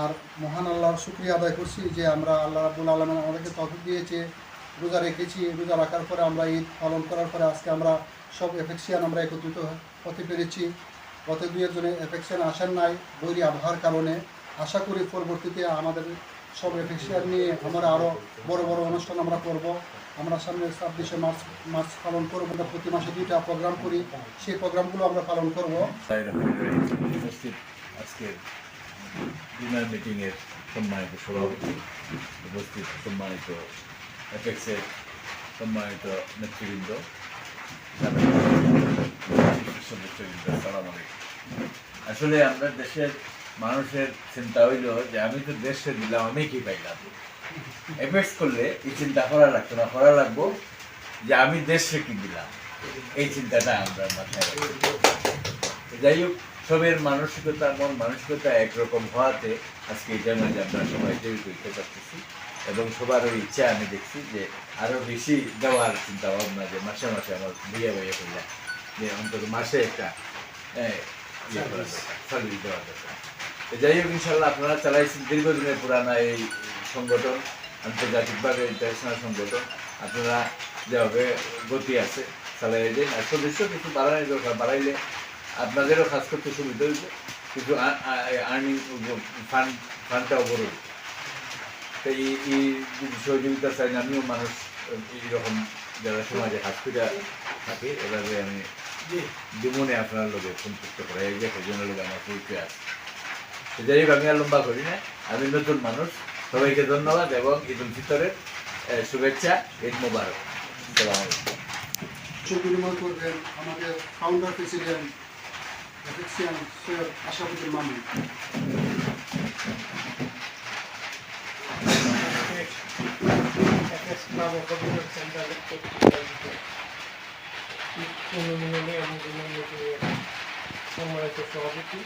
আর মহান আল্লাহর শুকরিয়া আদায় করছি যে আমরা আল্লাহ রাব্বুল আলামিন আমাদেরকে তৌফিক দিয়েছে, রোজা রেখেছি। রোজা রাখার পরে আমরা ঈদ পালন করার পরে আজকে আমরা সব এফেক্সিয়ান আমরা একত্রিত হতে পেরেছি। গত দুই একজনে এফেক্সিয়ান আসেন নাই বৈরী আবহাওয়ার কারণে। আশা করি পরবর্তীতে আমাদের সব এফেক্সিয়ান নিয়ে আমরা আরও বড় বড় অনুষ্ঠান আমরা করব। আমরা সামনে 26শে মার্চ পালন করব। আমরা প্রতি মাসে 2টা প্রোগ্রাম করি, সেই প্রোগ্রামগুলো আমরা পালন করব। আজকে ডিনার মিটিংয়ের সম্মানিত সভাপতি, উপস্থিত সম্মানিত এফেক্সের সম্মানিত নেতৃবৃন্দ, সদস্যবৃন্দ, আসসালামু আলাইকুম। আসলে আমরা দেশের মানুষের চিন্তা হইল যে আমি তো দেশে দিলাম, আমি কি পাইলাম। এফেক্স করলে এই চিন্তা করা লাগতো না, করা লাগবো যে আমি দেশে কি দিলাম, এই চিন্তাটা আমরা মাথায় রাখবো। যাই হোক, সবের মানসিকতা মন মানসিকতা একরকম হওয়াতে আজকে এটার মাঝে আমরা সবাই জড়িত হইতে পারতেছি এবং সবার ওই ইচ্ছা আমি দেখছি যে আরও বেশি দেওয়ার চিন্তা ভাবনা, যে মাসে মাসে আমার বিয়ে বইয়ে করলাম, যে অন্তত মাসে একটা ইয়ে করা দরকার, স্যালারি দেওয়া দরকার। যাই হোক, ইনশাল্লাহ আপনারা চালাইছেন দীর্ঘদিনের পুরানা এই সংগঠন, আন্তর্জাতিকভাবে ইন্টারন্যাশনাল সংগঠন। আপনারা যেভাবে গতি আছে চালাই দেন, আর সদস্য কিছু বাড়ানোর দরকার, বাড়াইলে আপনাদেরও কাজ করতে সুবিধা হইবে, কিন্তু আর্নিং ফান্ডটাও বড় হইবে। তো এই সহযোগিতা চাই না, আমিও মানুষ এইরকম যারা সমাজে কাজ করে থাকে এভাবে আমি জীবনে আপনার লোকে সম্পৃক্ত করা এই যে সেজনের লোক আমার পরিচয় আছে। তো যাই হোক, আমি আর লম্বা করি না, আমি নতুন মানুষ। সবাইকে ধন্যবাদ এবং ঈদ উল ফিতরের শুভেচ্ছা, ঈদ মোবারক। আসসালামু আলাইকুম। বিনিময় করবেন আমাদের ফাউন্ডার প্রেসিডেন্ট এফেক্সিয়ান সৈয়দ আশরাফুদ্দিন মামুন। সম্মানিত সভাপতি,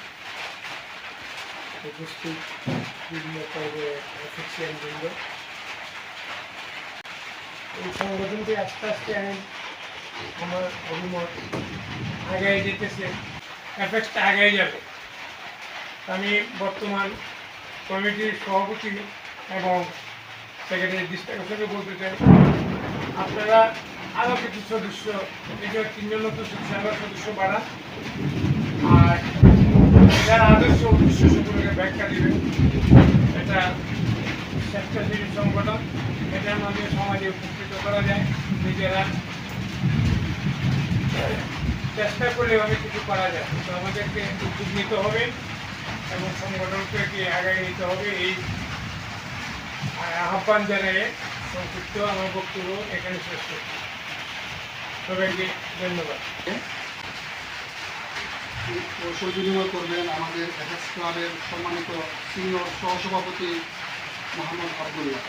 উপস্থিত বিভিন্ন পর্যায়ে এফেক্সিয়ান বৃন্দ, এই সংগঠনটি আস্তে আস্তে আমার অভিমত আগায় যেতেছে, এফেক্সটা আগায় যাবে। আমি বর্তমান কমিটির সভাপতি এবং সেক্রেটারি দৃষ্টাকে বলতে চাই, আপনারা আরও কিছু সদস্য, এটা 3 জন নতুন সদস্য, আরও সদস্য বাড়ান, আর যারা আদর্শ উদ্দেশ্য সকলকে ব্যাখ্যা দেবেন। এটা স্বেচ্ছাসেবী সংগঠন, এটার মাধ্যমে সমাজে উপকৃত করা যায়। নিজেরা চেষ্টা করলে অনেক কিছু করা যায়, তো আমাদেরকে উদ্যোগ নিতে হবে এবং সংগঠনকে আগায় নিতে হবে। এই আহ্বান জানিয়ে সংক্ষিপ্ত আমার বক্তব্য এখানে শেষ করছি। সবাইকে ধন্যবাদ। কৌশল বিনিময় করবেন আমাদের এফএক্স ক্লাবের সম্মানিত সিনিয়র সহসভাপতি মোহাম্মদ আবদুল্লাহ।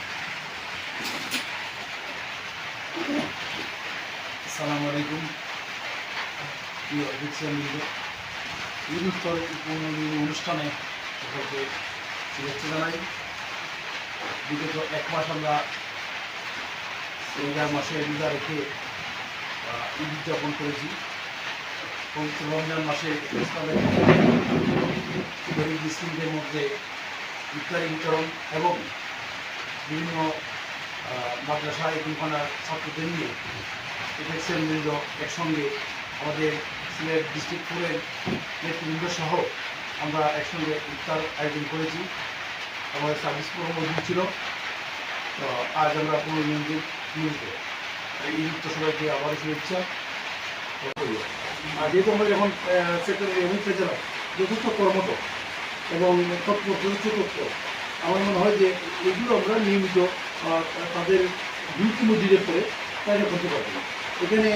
আসসালামু আলাইকুম। প্রিয় এফেক্সিয়ান ঈদ উত্তর অনুষ্ঠানে সকলকে শুভেচ্ছা জানাই। বিগত 1 মাস আমরা রোজার মাসে রোজা রেখে ঈদ উদযাপন করেছি। পবিত্র রমজান মাসে ইসলামের গরিব মিসকিনদের মধ্যে ইফতারি বিতরণ এবং বিভিন্ন মাদ্রাসা এতিমখানার ছাত্রদের নিয়ে এফেক্সিয়ান বৃন্দ একসঙ্গে আমাদের সিলেট ডিস্ট্রিক্ট ফোরের নেতৃবৃন্দ সহ আমরা একসঙ্গে ইফতার আয়োজন করেছি। আমাদের সার্ভিস পুরো মজুদ ছিল। তো আজ আমরা পুরো নিয়ন্ত্রিত ঈদ তো সবাইকে আবার শুভেচ্ছা। আর যেহেতু আমরা যখন সেক্রেটারি এবং ট্রেজারার যথেষ্ট কর্মঠ এবং যথেষ্ট তথ্য, আমার মনে হয় যে এগুলো আমরা নিয়মিত তাদের ডিউটি মজুদের পরে কাজ করতে পারবো। এখানে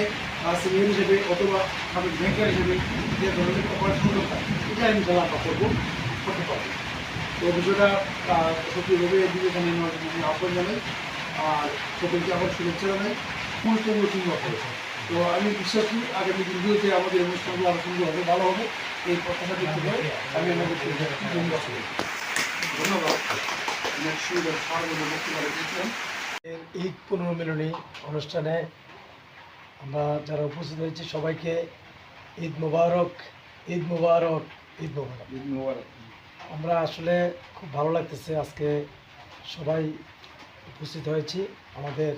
সিনিয়র হিসেবে অথবা আমি ব্যাংকার হিসেবে যে ধরনের অপারেশন দরকার, এটা আমি তারা করতে পারবো। তো বিষয়টা সত্যিভাবে বিবেচনা নেওয়ার জন্য আমি আহ্বান জানাই, আর সকলকে আবার শুভেচ্ছা জানাই। অনুষ্ঠানগুলো সুন্দর হবে। তো আমি বিশ্বাস করি আগামী দিনগুলোতে আমাদের অনুষ্ঠানগুলো আরও সুন্দর হবে, ভালো হবে, এই প্রত্যাশা করতে পারে। আমি আমাদের ধন্যবাদ। ঈদ পুনর্মিলনী অনুষ্ঠানে আমরা যারা উপস্থিত হয়েছি সবাইকে ঈদ মোবারক, ঈদ মোবারক, ঈদ মোবারক। আমরা আসলে খুব ভালো লাগতেছে আজকে সবাই উপস্থিত হয়েছি আমাদের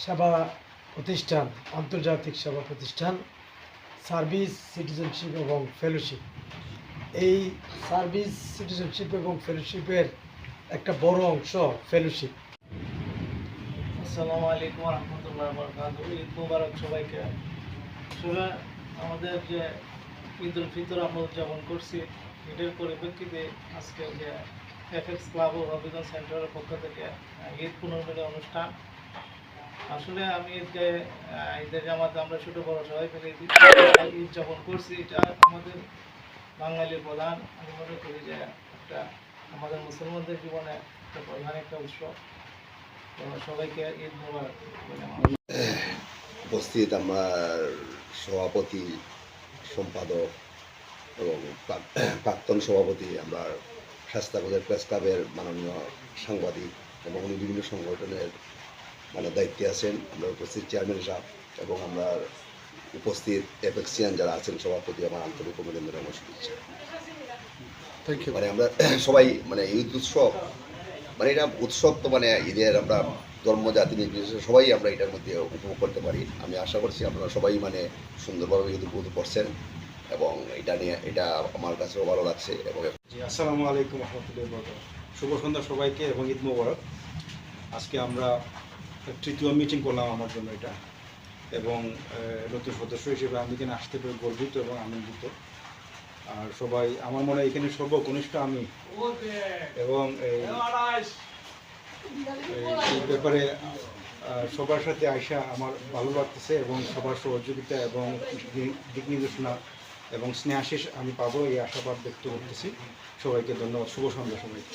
সেবা প্রতিষ্ঠান, আন্তর্জাতিক সেবা প্রতিষ্ঠান সার্ভিস সিটিজেনশিপ এবং ফেলোশিপ। এই সার্ভিস সিটিজেনশিপ এবং ফেলোশিপের একটা বড় অংশ ফেলোশিপ। আসসালামু আলাইকুম রহমতুল্লাহ বরকাতুহু। ঈদ মুবারক সবাইকে। আসলে আমাদের যে ঈদ উল ফিতর আমরা উদযাপন করছি, ঈদের পরিপ্রেক্ষিতে আজকে যে এফএক্স ক্লাব ও হবিগঞ্জ সেন্টারের পক্ষ থেকে ঈদ পুনর্মিলনী অনুষ্ঠান। আসলে আমি ঈদের জামাতে আমরা ছোটো বড় সবাই মিলে ঈদ যাপন করছি। এটা আমাদের বাঙালির প্রধান, আমি মনে করি যে একটা আমাদের মুসলমানদের জীবনে একটা প্রধান একটা উৎসব। তো সবাইকে ঈদ মুবারক বলে আমার উপস্থিত আমার সভাপতি, সম্পাদক এবং প্রাক্তন সভাপতি, আমরা শাস্তাগোদের প্রেস ক্লাবের মাননীয় সাংবাদিক এবং উনি বিভিন্ন সংগঠনের দায়িত্বে আছেন। আমরা উপস্থিত চেয়ারম্যান সাহেব এবং আমরা উপস্থিত এফএক্সিয়ান যারা আছেন সভাপতি, আমার আন্তরিক অভিনন্দন এবং শুভেচ্ছা। Thank you. আমরা সবাই ঈদ উৎসব এটা উৎসব তো ঈদের আমরা ধর্ম জাতি নির্বিশেষে সবাই আমরা এটার মধ্যে উপভোগ করতে পারি। আমি আশা করছি আপনারা সবাই সুন্দরভাবে ঈদ উপভোগ করছেন এবং এটা আমার কাছেও ভালো লাগছে। এবং জি, আসসালামু আলাইকুম রহমতুল্লাহ। শুভ সন্ধ্যা সবাইকে এবং ঈদ মোবারক। আজকে আমরা তৃতীয় মিটিং করলাম আমার জন্য এটা, এবং নতুন সদস্য হিসেবে আমি এখানে আসতে পেরে গর্বিত এবং আনন্দিত। আর সবাই আমার মনে হয় এখানে সর্বকনিষ্ঠ আমি, এবং এই ব্যাপারে সবার সাথে আইসা আমার ভালো লাগতেছে এবং সবার সহযোগিতা এবং দিক নির্দেশনা এবং স্নেহাশিস আমি পাবো এই আশাবাদ ব্যক্ত করতেছি। সবাইকে ধন্যবাদ। শুভ সন্ধ্যা সবাইকে।